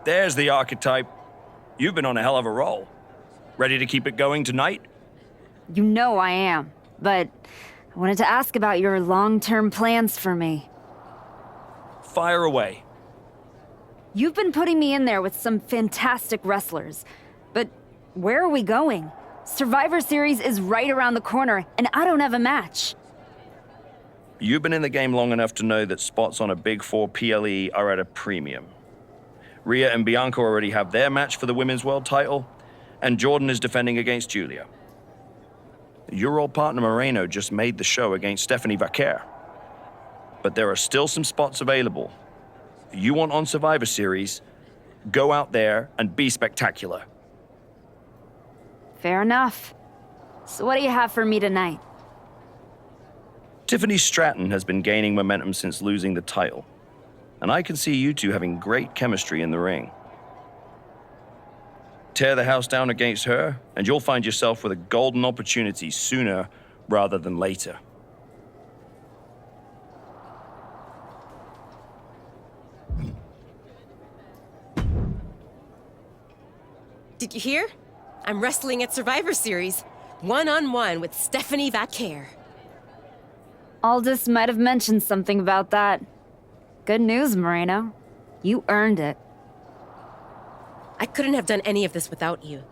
There's the archetype. You've been on a hell of a roll. Ready to keep it going tonight? You know I am, but I wanted to ask about your long-term plans for me. Fire away. You've been putting me in there with some fantastic wrestlers, but where are we going? Survivor Series is right around the corner, and I don't have a match. You've been in the game long enough to know that spots on a Big Four PLE are at a premium. Rhea and Bianca already have their match for the Women's World title, and Jordan is defending against Julia. Your old partner Moreno just made the show against Stephanie Vaquer. But there are still some spots available. You want on Survivor Series, go out there and be spectacular. Fair enough. So what do you have for me tonight? Tiffany Stratton has been gaining momentum since losing the title, and I can see you two having great chemistry in the ring. Tear the house down against her, and you'll find yourself with a golden opportunity sooner rather than later. Did you hear? I'm wrestling at Survivor Series, one-on-one with Stephanie Vaquer. Aldous might have mentioned something about that. Good news, Moreno. You earned it. I couldn't have done any of this without you.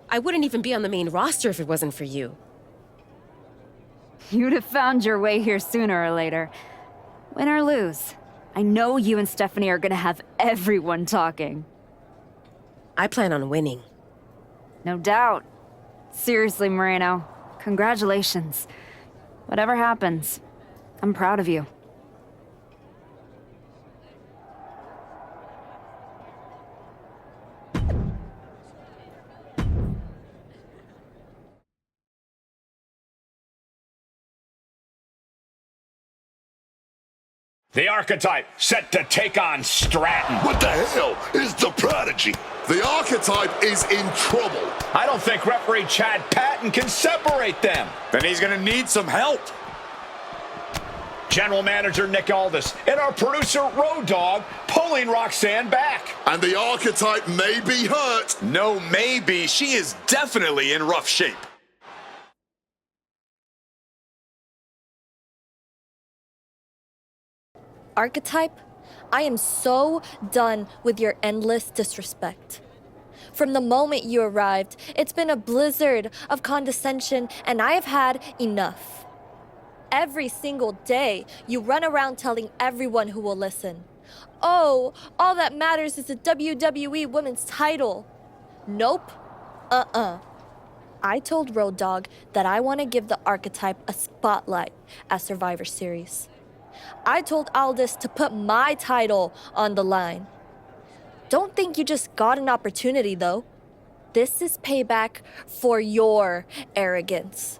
I wouldn't even be on the main roster if it wasn't for you. You'd have found your way here sooner or later. Win or lose, I know you and Stephanie are gonna have everyone talking. I plan on winning. No doubt. Seriously, Moreno, congratulations. Whatever happens, I'm proud of you. The Archetype set to take on Stratton. What the hell is the Prodigy? The Archetype is in trouble. I don't think referee Chad Patton can separate them. Then he's gonna need some help. General Manager Nick Aldis and our producer Road Dogg pulling Roxanne back. And the Archetype may be hurt. No, maybe. She is definitely in rough shape. Archetype, I am so done with your endless disrespect. From the moment you arrived, it's been a blizzard of condescension, and I have had enough. Every single day, you run around telling everyone who will listen, "Oh, all that matters is the WWE Women's title." Nope. I told Road Dogg that I want to give the Archetype a spotlight at Survivor Series. I told Aldis to put my title on the line. Don't think you just got an opportunity, though. This is payback for your arrogance.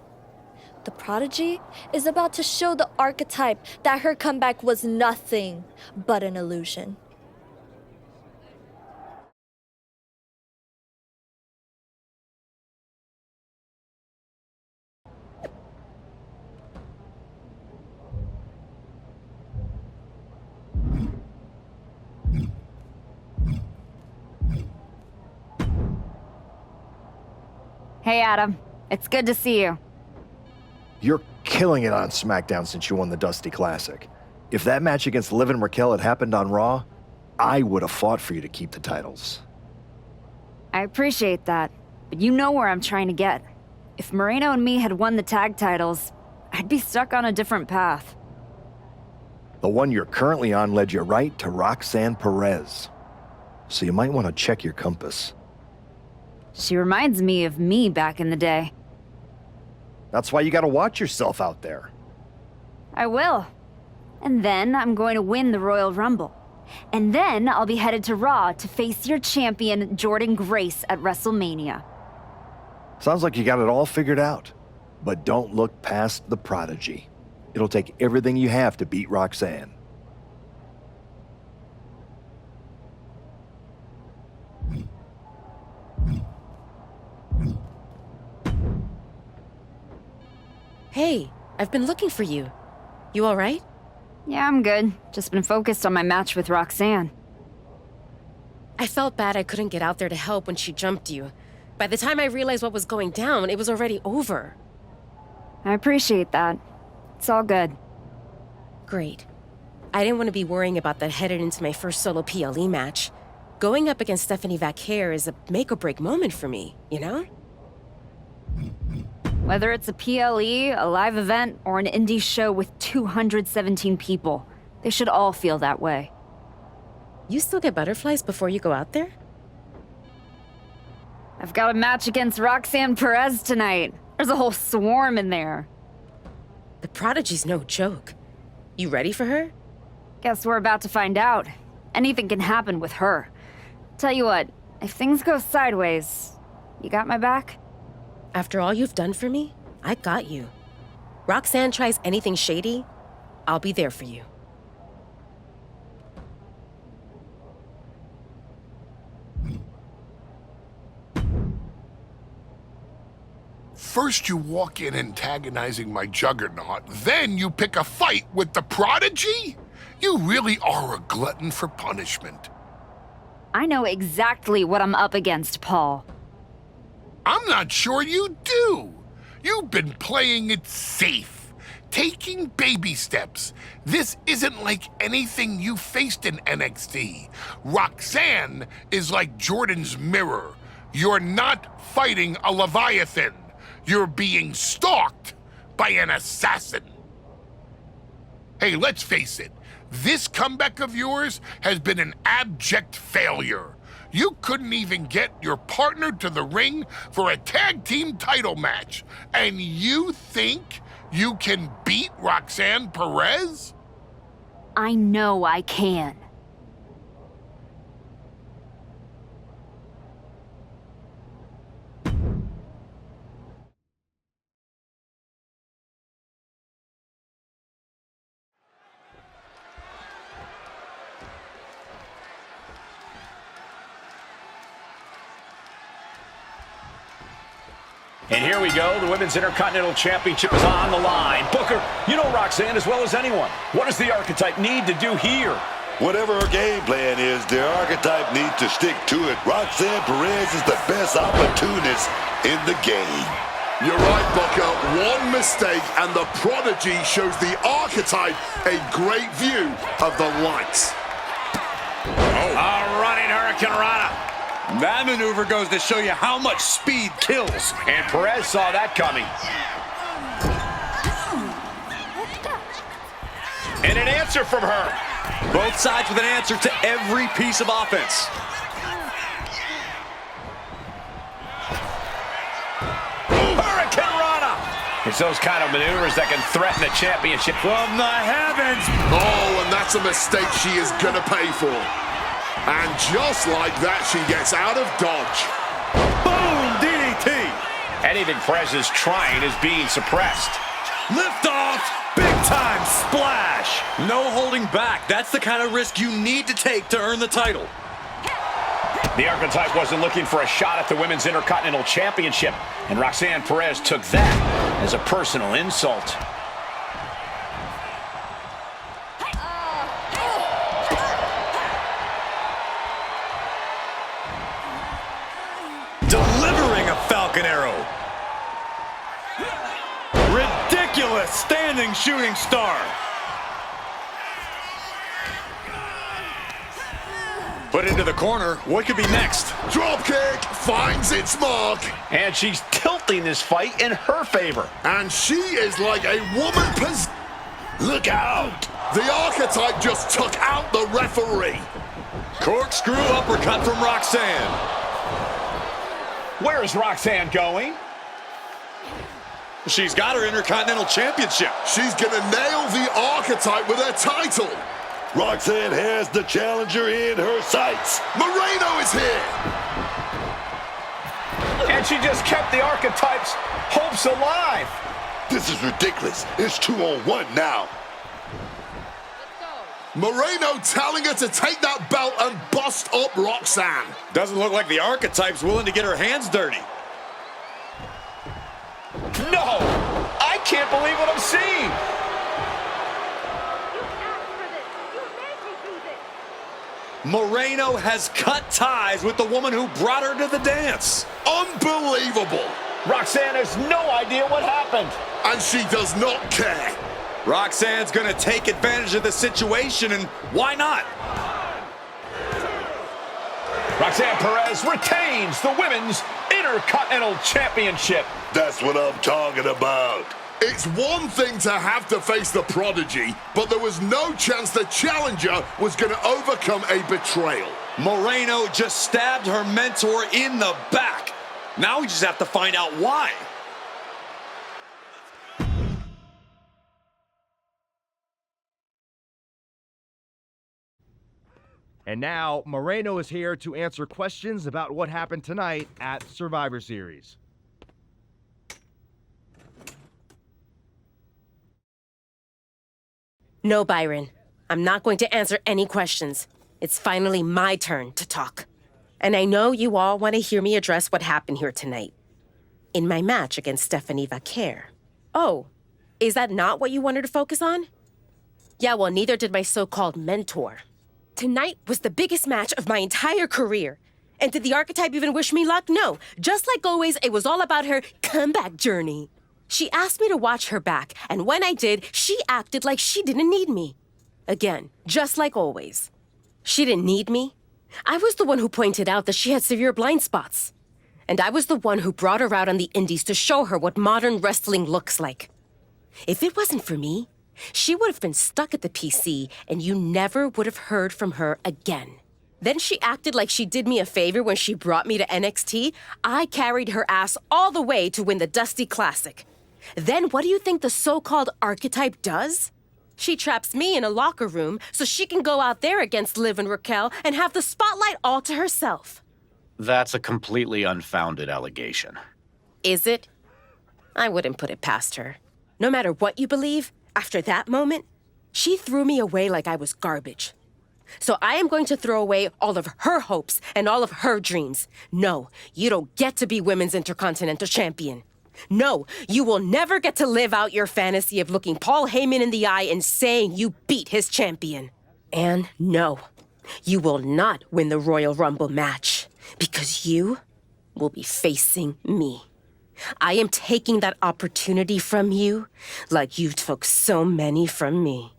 The Prodigy is about to show the Archetype that her comeback was nothing but an illusion. Hey, Adam. It's good to see you. You're killing it on SmackDown since you won the Dusty Classic. If that match against Liv and Raquel had happened on Raw, I would have fought for you to keep the titles. I appreciate that, but you know where I'm trying to get. If Moreno and me had won the tag titles, I'd be stuck on a different path. The one you're currently on led you right to Roxanne Perez. So you might want to check your compass. She reminds me of me back in the day. That's why you gotta watch yourself out there. I will. And then I'm going to win the Royal Rumble. And then I'll be headed to Raw to face your champion, Jordan Grace, at WrestleMania. Sounds like you got it all figured out. But don't look past the Prodigy. It'll take everything you have to beat Roxanne. Hey, I've been looking for you. You all right? Yeah, I'm good. Just been focused on my match with Roxanne. I felt bad I couldn't get out there to help when she jumped you. By the time I realized what was going down, it was already over. I appreciate that. It's all good. Great. I didn't want to be worrying about that headed into my first solo PLE match. Going up against Stephanie Vaquer is a make-or-break moment for me, you know? Whether it's a PLE, a live event, or an indie show with 217 people, they should all feel that way. You still get butterflies before you go out there? I've got a match against Roxanne Perez tonight. There's a whole swarm in there. The Prodigy's no joke. You ready for her? Guess we're about to find out. Anything can happen with her. Tell you what, if things go sideways, you got my back? After all you've done for me, I got you. Roxanne tries anything shady, I'll be there for you. First you walk in antagonizing my juggernaut, then you pick a fight with the Prodigy? You really are a glutton for punishment. I know exactly what I'm up against, Paul. I'm not sure you do. You've been playing it safe, taking baby steps. This isn't like anything you faced in NXT. Roxanne is like Jordan's mirror. You're not fighting a Leviathan. You're being stalked by an assassin. Hey, let's face it. This comeback of yours has been an abject failure. You couldn't even get your partner to the ring for a tag team title match. And you think you can beat Roxanne Perez? I know I can. And here we go. The Women's Intercontinental Championship is on the line. Booker, you know Roxanne as well as anyone. What does the Archetype need to do here? Whatever her game plan is, the Archetype needs to stick to it. Roxanne Perez is the best opportunist in the game. You're right, Booker. One mistake and the Prodigy shows the Archetype a great view of the lights. A running Hurricane Rana. That maneuver goes to show you how much speed kills. And Perez saw that coming. And an answer from her. Both sides with an answer to every piece of offense. Hurricane Rana. It's those kind of maneuvers that can threaten the championship. From the heavens. Oh, and that's a mistake she is gonna pay for. And just like that, she gets out of dodge. Boom, DDT. Anything Perez is trying is being suppressed. Lift off. Big time splash. No holding back. That's the kind of risk you need to take to earn the title. The Archetype wasn't looking for a shot at the Women's Intercontinental Championship, and Roxanne Perez took that as a personal insult. Delivering a Falcon Arrow. Ridiculous standing shooting star. Put into the corner. What could be next? Dropkick finds its mark. And she's tilting this fight in her favor. And she is like a woman possessed. Look out! The Archetype just took out the referee. Corkscrew uppercut from Roxanne. Where is Roxanne going? She's got her Intercontinental Championship. She's gonna nail the Archetype with her title. Roxanne has the challenger in her sights. Moreno is here. And she just kept the Archetype's hopes alive. This is ridiculous. It's 2-on-1 now. Moreno telling her to take that belt and bust up Roxanne. Doesn't look like the Archetype's willing to get her hands dirty. No! I can't believe what I'm seeing! Moreno has cut ties with the woman who brought her to the dance. Unbelievable. Roxanne has no idea what happened. And she does not care. Roxanne's gonna take advantage of the situation, and why not? Roxanne Perez retains the Women's Intercontinental Championship. That's what I'm talking about. It's one thing to have to face the prodigy, but there was no chance the challenger was going to overcome a betrayal. Moreno just stabbed her mentor in the back. Now we just have to find out why. And now, Moreno is here to answer questions about what happened tonight at Survivor Series. No, Byron. I'm not going to answer any questions. It's finally my turn to talk. And I know you all want to hear me address what happened here tonight. In my match against Stephanie Vaquer. Oh, is that not what you wanted to focus on? Yeah, well, neither did my so-called mentor. Tonight was the biggest match of my entire career. And did the archetype even wish me luck? No. Just like always, it was all about her comeback journey. She asked me to watch her back, and when I did, she acted like she didn't need me. Again, just like always. She didn't need me. I was the one who pointed out that she had severe blind spots. And I was the one who brought her out on the indies to show her what modern wrestling looks like. If it wasn't for me, she would have been stuck at the PC, and you never would have heard from her again. Then she acted like she did me a favor when she brought me to NXT. I carried her ass all the way to win the Dusty Classic. Then what do you think the so-called archetype does? She traps me in a locker room so she can go out there against Liv and Raquel and have the spotlight all to herself. That's a completely unfounded allegation. Is it? I wouldn't put it past her. No matter what you believe, after that moment, she threw me away like I was garbage. So I am going to throw away all of her hopes and all of her dreams. No, you don't get to be Women's Intercontinental Champion. No, you will never get to live out your fantasy of looking Paul Heyman in the eye and saying you beat his champion. And no, you will not win the Royal Rumble match because you will be facing me. I am taking that opportunity from you like you took so many from me.